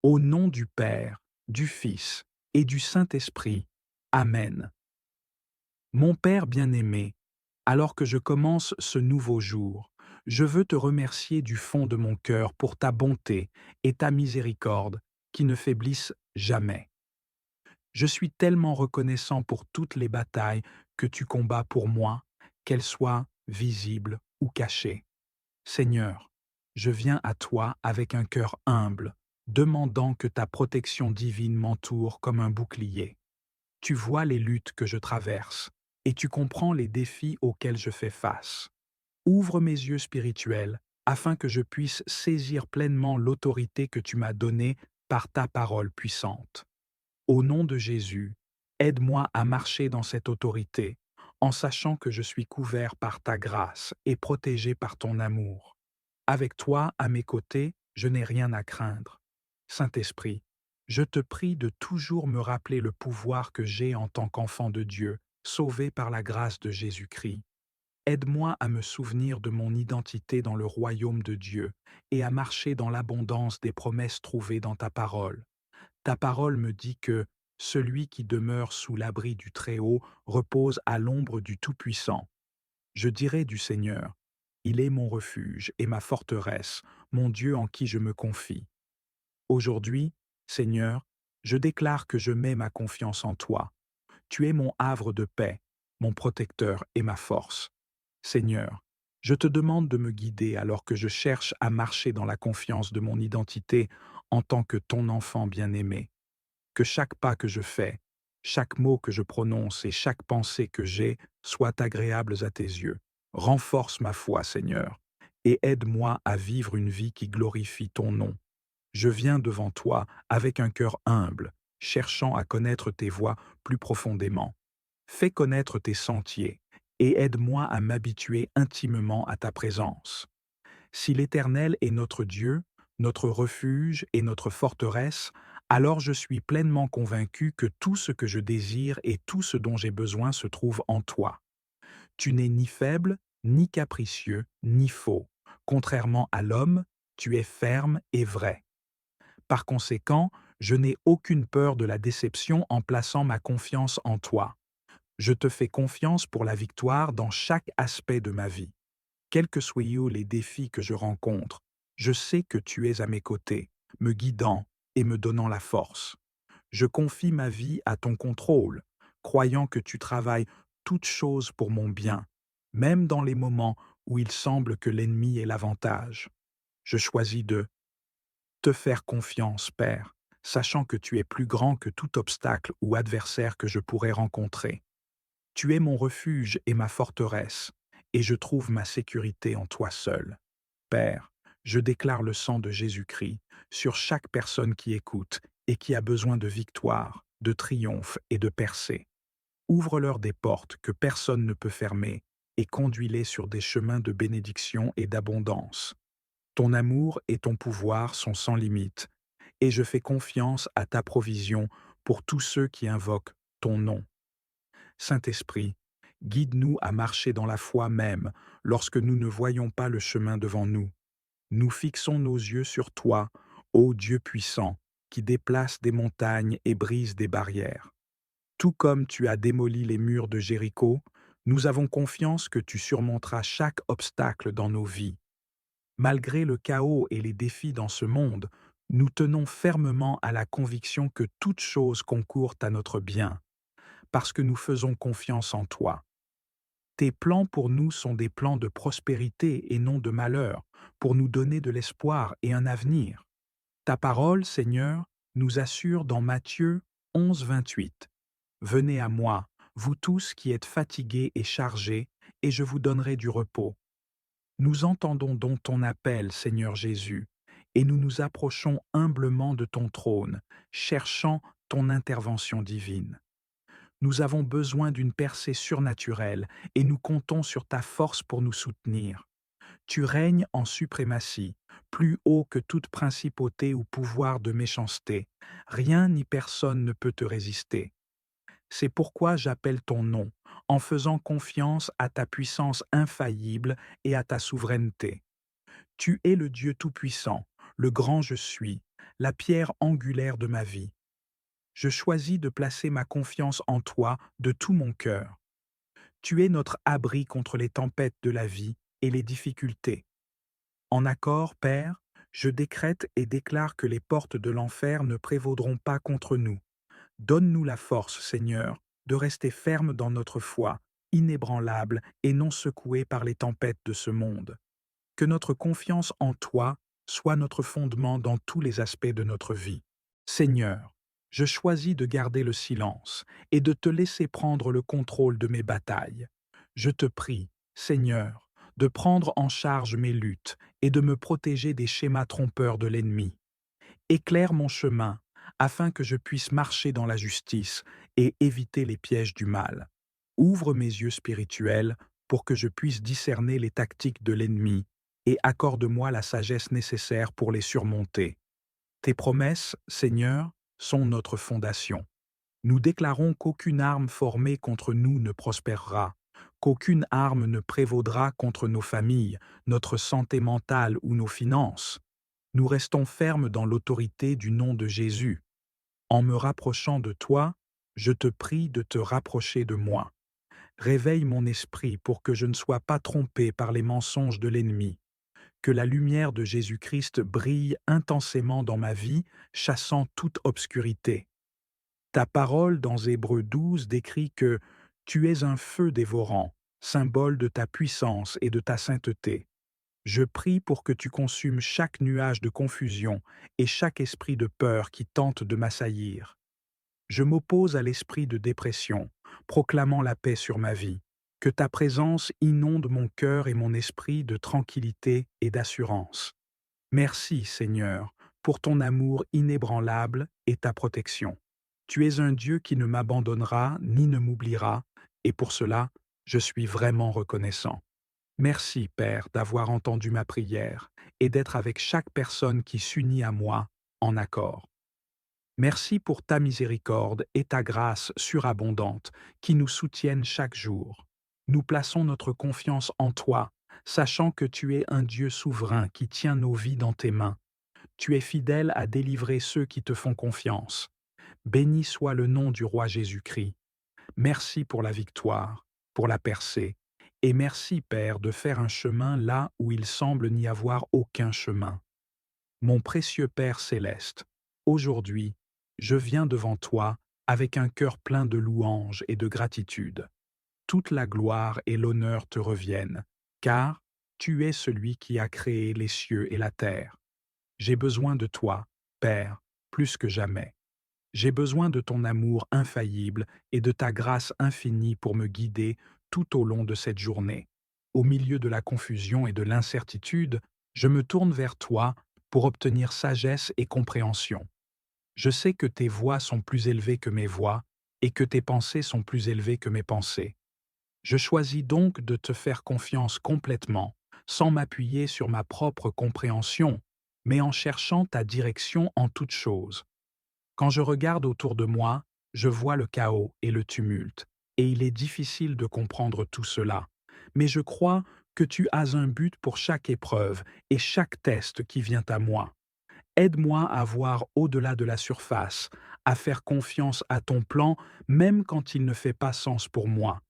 Au nom du Père, du Fils et du Saint-Esprit. Amen. Mon Père bien-aimé, alors que je commence ce nouveau jour, je veux te remercier du fond de mon cœur pour ta bonté et ta miséricorde qui ne faiblissent jamais. Je suis tellement reconnaissant pour toutes les batailles que tu combats pour moi, qu'elles soient visibles ou cachées. Seigneur, je viens à toi avec un cœur humble, demandant que ta protection divine m'entoure comme un bouclier. Tu vois les luttes que je traverse, et tu comprends les défis auxquels je fais face. Ouvre mes yeux spirituels, afin que je puisse saisir pleinement l'autorité que tu m'as donnée par ta parole puissante. Au nom de Jésus, aide-moi à marcher dans cette autorité, en sachant que je suis couvert par ta grâce et protégé par ton amour. Avec toi à mes côtés, je n'ai rien à craindre. Saint-Esprit, je te prie de toujours me rappeler le pouvoir que j'ai en tant qu'enfant de Dieu, sauvé par la grâce de Jésus-Christ. Aide-moi à me souvenir de mon identité dans le royaume de Dieu et à marcher dans l'abondance des promesses trouvées dans ta parole. Ta parole me dit que celui qui demeure sous l'abri du Très-Haut repose à l'ombre du Tout-Puissant. Je dirai du Seigneur, il est mon refuge et ma forteresse, mon Dieu en qui je me confie. Aujourd'hui, Seigneur, je déclare que je mets ma confiance en toi. Tu es mon havre de paix, mon protecteur et ma force. Seigneur, je te demande de me guider alors que je cherche à marcher dans la confiance de mon identité en tant que ton enfant bien-aimé. Que chaque pas que je fais, chaque mot que je prononce et chaque pensée que j'ai soient agréables à tes yeux. Renforce ma foi, Seigneur, et aide-moi à vivre une vie qui glorifie ton nom. Je viens devant toi avec un cœur humble, cherchant à connaître tes voies plus profondément. Fais connaître tes sentiers et aide-moi à m'habituer intimement à ta présence. Si l'Éternel est notre Dieu, notre refuge et notre forteresse, alors je suis pleinement convaincu que tout ce que je désire et tout ce dont j'ai besoin se trouve en toi. Tu n'es ni faible, ni capricieux, ni faux. Contrairement à l'homme, tu es ferme et vrai. Par conséquent, je n'ai aucune peur de la déception en plaçant ma confiance en toi. Je te fais confiance pour la victoire dans chaque aspect de ma vie. Quels que soient les défis que je rencontre, je sais que tu es à mes côtés, me guidant et me donnant la force. Je confie ma vie à ton contrôle, croyant que tu travailles toutes choses pour mon bien, même dans les moments où il semble que l'ennemi ait l'avantage. Je choisis de te faire confiance, Père, sachant que tu es plus grand que tout obstacle ou adversaire que je pourrais rencontrer. Tu es mon refuge et ma forteresse, et je trouve ma sécurité en toi seul. Père, je déclare le sang de Jésus-Christ sur chaque personne qui écoute et qui a besoin de victoire, de triomphe et de percée. Ouvre-leur des portes que personne ne peut fermer et conduis-les sur des chemins de bénédiction et d'abondance. Ton amour et ton pouvoir sont sans limite, et je fais confiance à ta provision pour tous ceux qui invoquent ton nom. Saint-Esprit, guide-nous à marcher dans la foi même lorsque nous ne voyons pas le chemin devant nous. Nous fixons nos yeux sur toi, ô Dieu puissant, qui déplace des montagnes et brise des barrières. Tout comme tu as démoli les murs de Jéricho, nous avons confiance que tu surmonteras chaque obstacle dans nos vies. Malgré le chaos et les défis dans ce monde, nous tenons fermement à la conviction que toutes choses concourent à notre bien, parce que nous faisons confiance en toi. Tes plans pour nous sont des plans de prospérité et non de malheur, pour nous donner de l'espoir et un avenir. Ta parole, Seigneur, nous assure dans Matthieu 11, 28. Venez à moi, vous tous qui êtes fatigués et chargés, et je vous donnerai du repos. Nous entendons donc ton appel, Seigneur Jésus, et nous nous approchons humblement de ton trône, cherchant ton intervention divine. Nous avons besoin d'une percée surnaturelle et nous comptons sur ta force pour nous soutenir. Tu règnes en suprématie, plus haut que toute principauté ou pouvoir de méchanceté. Rien ni personne ne peut te résister. C'est pourquoi j'appelle ton nom, en faisant confiance à ta puissance infaillible et à ta souveraineté. Tu es le Dieu Tout-Puissant, le grand je suis, la pierre angulaire de ma vie. Je choisis de placer ma confiance en toi de tout mon cœur. Tu es notre abri contre les tempêtes de la vie et les difficultés. En accord, Père, je décrète et déclare que les portes de l'enfer ne prévaudront pas contre nous. Donne-nous la force, Seigneur, de rester ferme dans notre foi, inébranlable et non secouée par les tempêtes de ce monde. Que notre confiance en toi soit notre fondement dans tous les aspects de notre vie. Seigneur, je choisis de garder le silence et de te laisser prendre le contrôle de mes batailles. Je te prie, Seigneur, de prendre en charge mes luttes et de me protéger des schémas trompeurs de l'ennemi. Éclaire mon chemin afin que je puisse marcher dans la justice et éviter les pièges du mal. Ouvre mes yeux spirituels pour que je puisse discerner les tactiques de l'ennemi et accorde-moi la sagesse nécessaire pour les surmonter. Tes promesses, Seigneur, sont notre fondation. Nous déclarons qu'aucune arme formée contre nous ne prospérera, qu'aucune arme ne prévaudra contre nos familles, notre santé mentale ou nos finances. Nous restons fermes dans l'autorité du nom de Jésus. En me rapprochant de toi, je te prie de te rapprocher de moi. Réveille mon esprit pour que je ne sois pas trompé par les mensonges de l'ennemi. Que la lumière de Jésus-Christ brille intensément dans ma vie, chassant toute obscurité. Ta parole dans Hébreux 12 décrit que tu es un feu dévorant, symbole de ta puissance et de ta sainteté. Je prie pour que tu consumes chaque nuage de confusion et chaque esprit de peur qui tente de m'assaillir. Je m'oppose à l'esprit de dépression, proclamant la paix sur ma vie. Que ta présence inonde mon cœur et mon esprit de tranquillité et d'assurance. Merci, Seigneur, pour ton amour inébranlable et ta protection. Tu es un Dieu qui ne m'abandonnera ni ne m'oubliera, et pour cela, je suis vraiment reconnaissant. Merci, Père, d'avoir entendu ma prière et d'être avec chaque personne qui s'unit à moi en accord. Merci pour ta miséricorde et ta grâce surabondante qui nous soutiennent chaque jour. Nous plaçons notre confiance en toi, sachant que tu es un Dieu souverain qui tient nos vies dans tes mains. Tu es fidèle à délivrer ceux qui te font confiance. Béni soit le nom du roi Jésus-Christ. Merci pour la victoire, pour la percée, et merci, Père, de faire un chemin là où il semble n'y avoir aucun chemin. Mon précieux Père céleste, aujourd'hui, je viens devant toi avec un cœur plein de louanges et de gratitude. Toute la gloire et l'honneur te reviennent, car tu es celui qui a créé les cieux et la terre. J'ai besoin de toi, Père, plus que jamais. J'ai besoin de ton amour infaillible et de ta grâce infinie pour me guider tout au long de cette journée. Au milieu de la confusion et de l'incertitude, je me tourne vers toi pour obtenir sagesse et compréhension. Je sais que tes voies sont plus élevées que mes voies et que tes pensées sont plus élevées que mes pensées. Je choisis donc de te faire confiance complètement, sans m'appuyer sur ma propre compréhension, mais en cherchant ta direction en toutes choses. Quand je regarde autour de moi, je vois le chaos et le tumulte, et il est difficile de comprendre tout cela. Mais je crois que tu as un but pour chaque épreuve et chaque test qui vient à moi. Aide-moi à voir au-delà de la surface, à faire confiance à ton plan, même quand il ne fait pas sens pour moi.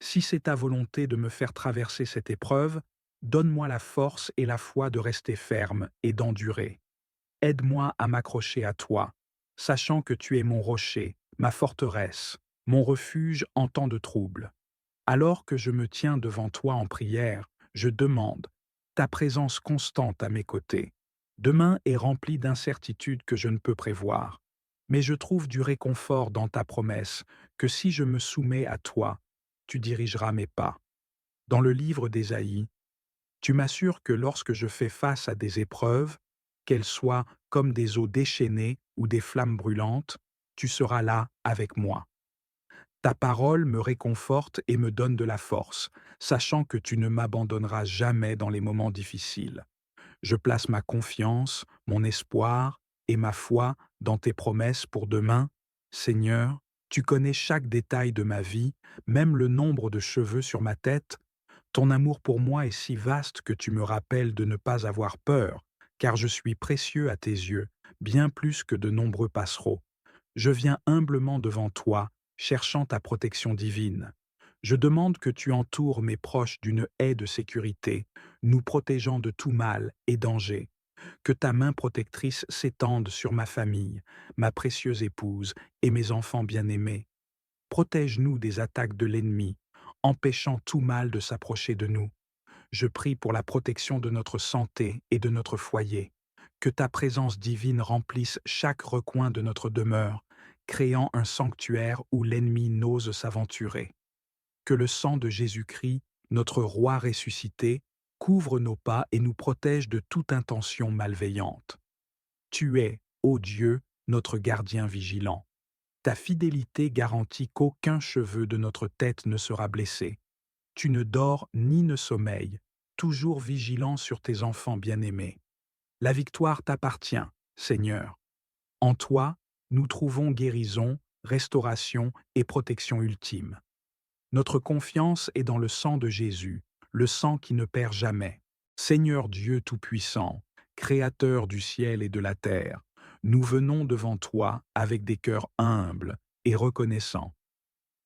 Si c'est ta volonté de me faire traverser cette épreuve, donne-moi la force et la foi de rester ferme et d'endurer. Aide-moi à m'accrocher à toi, sachant que tu es mon rocher, ma forteresse, mon refuge en temps de trouble. Alors que je me tiens devant toi en prière, je demande ta présence constante à mes côtés. Demain est rempli d'incertitudes que je ne peux prévoir, mais je trouve du réconfort dans ta promesse que si je me soumets à toi, tu dirigeras mes pas. Dans le livre d'Ésaïe, tu m'assures que lorsque je fais face à des épreuves, qu'elles soient comme des eaux déchaînées ou des flammes brûlantes, tu seras là avec moi. Ta parole me réconforte et me donne de la force, sachant que tu ne m'abandonneras jamais dans les moments difficiles. Je place ma confiance, mon espoir et ma foi dans tes promesses pour demain. Seigneur, tu connais chaque détail de ma vie, même le nombre de cheveux sur ma tête. Ton amour pour moi est si vaste que tu me rappelles de ne pas avoir peur, car je suis précieux à tes yeux, bien plus que de nombreux passereaux. Je viens humblement devant toi, cherchant ta protection divine. Je demande que tu entoures mes proches d'une haie de sécurité, nous protégeant de tout mal et danger. Que ta main protectrice s'étende sur ma famille, ma précieuse épouse et mes enfants bien-aimés. Protège-nous des attaques de l'ennemi, empêchant tout mal de s'approcher de nous. Je prie pour la protection de notre santé et de notre foyer. Que ta présence divine remplisse chaque recoin de notre demeure, créant un sanctuaire où l'ennemi n'ose s'aventurer. Que le sang de Jésus-Christ, notre roi ressuscité, couvre nos pas et nous protège de toute intention malveillante. Tu es, ô Dieu, notre gardien vigilant. Ta fidélité garantit qu'aucun cheveu de notre tête ne sera blessé. Tu ne dors ni ne sommeilles, toujours vigilant sur tes enfants bien-aimés. La victoire t'appartient, Seigneur. En toi, nous trouvons guérison, restauration et protection ultime. Notre confiance est dans le sang de Jésus, le sang qui ne perd jamais. Seigneur Dieu Tout-Puissant, Créateur du ciel et de la terre, nous venons devant toi avec des cœurs humbles et reconnaissants.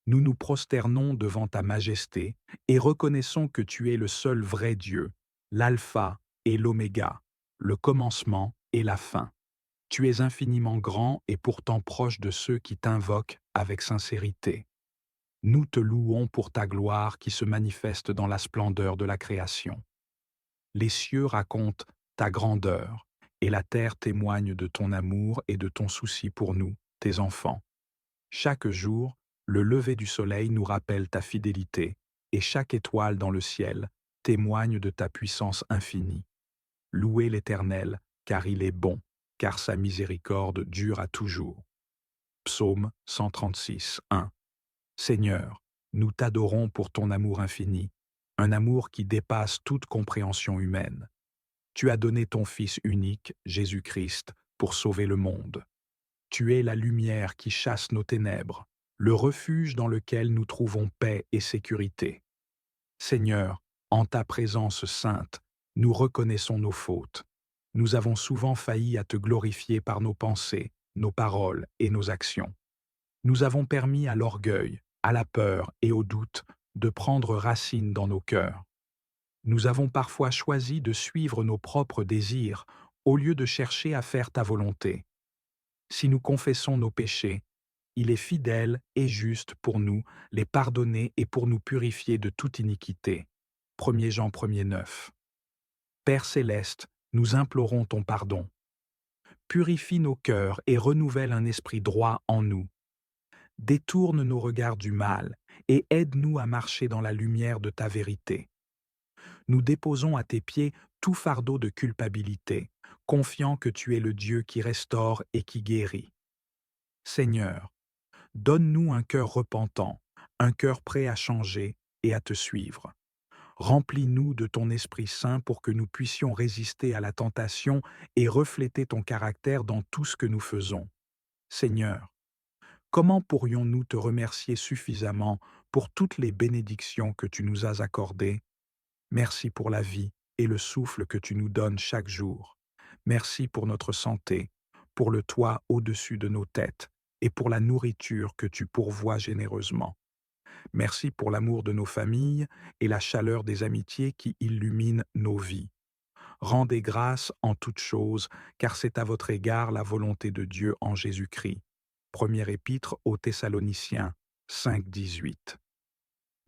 Nous nous prosternons devant ta majesté et reconnaissons que tu es le seul vrai Dieu, l'alpha et l'oméga, le commencement et la fin. Tu es infiniment grand et pourtant proche de ceux qui t'invoquent avec sincérité. Nous te louons pour ta gloire qui se manifeste dans la splendeur de la création. Les cieux racontent ta grandeur, et la terre témoigne de ton amour et de ton souci pour nous, tes enfants. Chaque jour, le lever du soleil nous rappelle ta fidélité, et chaque étoile dans le ciel témoigne de ta puissance infinie. Louez l'Éternel, car il est bon, car sa miséricorde dure à toujours. Psaume 136, 1. Seigneur, nous t'adorons pour ton amour infini, un amour qui dépasse toute compréhension humaine. Tu as donné ton Fils unique, Jésus-Christ, pour sauver le monde. Tu es la lumière qui chasse nos ténèbres, le refuge dans lequel nous trouvons paix et sécurité. Seigneur, en ta présence sainte, nous reconnaissons nos fautes. Nous avons souvent failli à te glorifier par nos pensées, nos paroles et nos actions. Nous avons permis à l'orgueil, à la peur et au doute de prendre racine dans nos cœurs. Nous avons parfois choisi de suivre nos propres désirs au lieu de chercher à faire ta volonté. Si nous confessons nos péchés, il est fidèle et juste pour nous les pardonner et pour nous purifier de toute iniquité. 1 Jean 1,9. Père céleste, nous implorons ton pardon. Purifie nos cœurs et renouvelle un esprit droit en nous. Détourne nos regards du mal et aide-nous à marcher dans la lumière de ta vérité. Nous déposons à tes pieds tout fardeau de culpabilité, confiant que tu es le Dieu qui restaure et qui guérit. Seigneur, donne-nous un cœur repentant, un cœur prêt à changer et à te suivre. Remplis-nous de ton Esprit Saint pour que nous puissions résister à la tentation et refléter ton caractère dans tout ce que nous faisons. Seigneur, comment pourrions-nous te remercier suffisamment pour toutes les bénédictions que tu nous as accordées? Merci pour la vie et le souffle que tu nous donnes chaque jour. Merci pour notre santé, pour le toit au-dessus de nos têtes et pour la nourriture que tu pourvois généreusement. Merci pour l'amour de nos familles et la chaleur des amitiés qui illuminent nos vies. Rendez grâce en toutes choses, car c'est à votre égard la volonté de Dieu en Jésus-Christ. Première épître aux Thessaloniciens 5,18.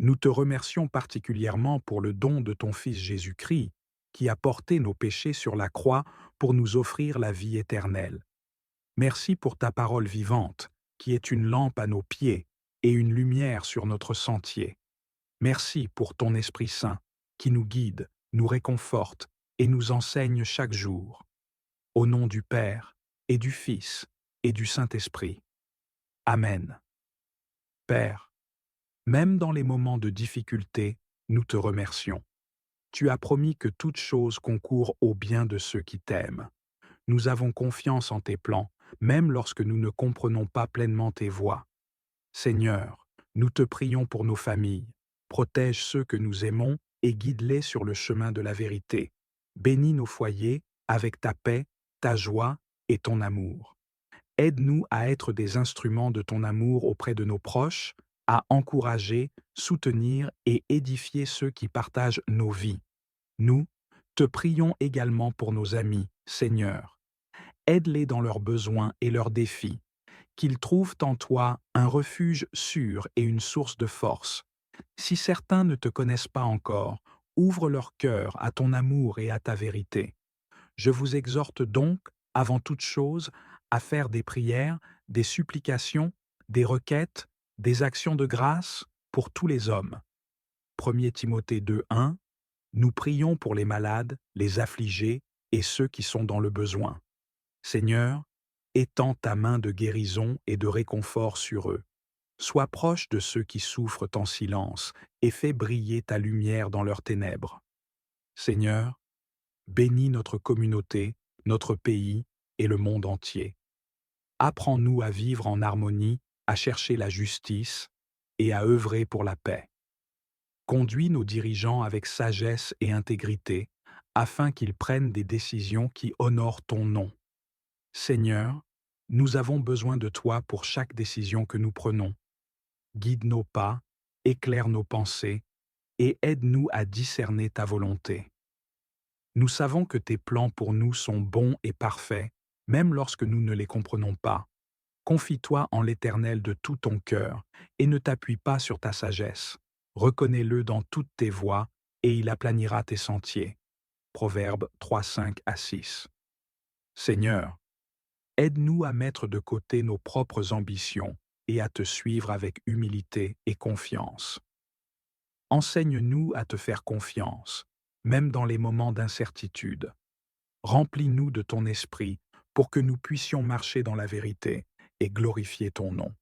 Nous te remercions particulièrement pour le don de ton Fils Jésus-Christ, qui a porté nos péchés sur la croix pour nous offrir la vie éternelle. Merci pour ta parole vivante, qui est une lampe à nos pieds et une lumière sur notre sentier. Merci pour ton Esprit Saint, qui nous guide, nous réconforte et nous enseigne chaque jour. Au nom du Père, et du Fils, et du Saint-Esprit. Amen. Père, même dans les moments de difficulté, nous te remercions. Tu as promis que toute chose concourt au bien de ceux qui t'aiment. Nous avons confiance en tes plans, même lorsque nous ne comprenons pas pleinement tes voies. Seigneur, nous te prions pour nos familles. Protège ceux que nous aimons et guide-les sur le chemin de la vérité. Bénis nos foyers avec ta paix, ta joie et ton amour. Aide-nous à être des instruments de ton amour auprès de nos proches, à encourager, soutenir et édifier ceux qui partagent nos vies. Nous te prions également pour nos amis, Seigneur. Aide-les dans leurs besoins et leurs défis, qu'ils trouvent en toi un refuge sûr et une source de force. Si certains ne te connaissent pas encore, ouvre leur cœur à ton amour et à ta vérité. Je vous exhorte donc, avant toute chose, à faire des prières, des supplications, des requêtes, des actions de grâce pour tous les hommes. 1 Timothée 2:1. Nous prions pour les malades, les affligés et ceux qui sont dans le besoin. Seigneur, étends ta main de guérison et de réconfort sur eux. Sois proche de ceux qui souffrent en silence et fais briller ta lumière dans leurs ténèbres. Seigneur, bénis notre communauté, notre pays et le monde entier. Apprends-nous à vivre en harmonie, à chercher la justice et à œuvrer pour la paix. Conduis nos dirigeants avec sagesse et intégrité, afin qu'ils prennent des décisions qui honorent ton nom. Seigneur, nous avons besoin de toi pour chaque décision que nous prenons. Guide nos pas, éclaire nos pensées et aide-nous à discerner ta volonté. Nous savons que tes plans pour nous sont bons et parfaits, même lorsque nous ne les comprenons pas. Confie-toi en l'Éternel de tout ton cœur et ne t'appuie pas sur ta sagesse. Reconnais-le dans toutes tes voies et il aplanira tes sentiers. Proverbes 3:5-6. Seigneur, aide-nous à mettre de côté nos propres ambitions et à te suivre avec humilité et confiance. Enseigne-nous à te faire confiance, même dans les moments d'incertitude. Remplis-nous de ton esprit pour que nous puissions marcher dans la vérité et glorifier ton nom.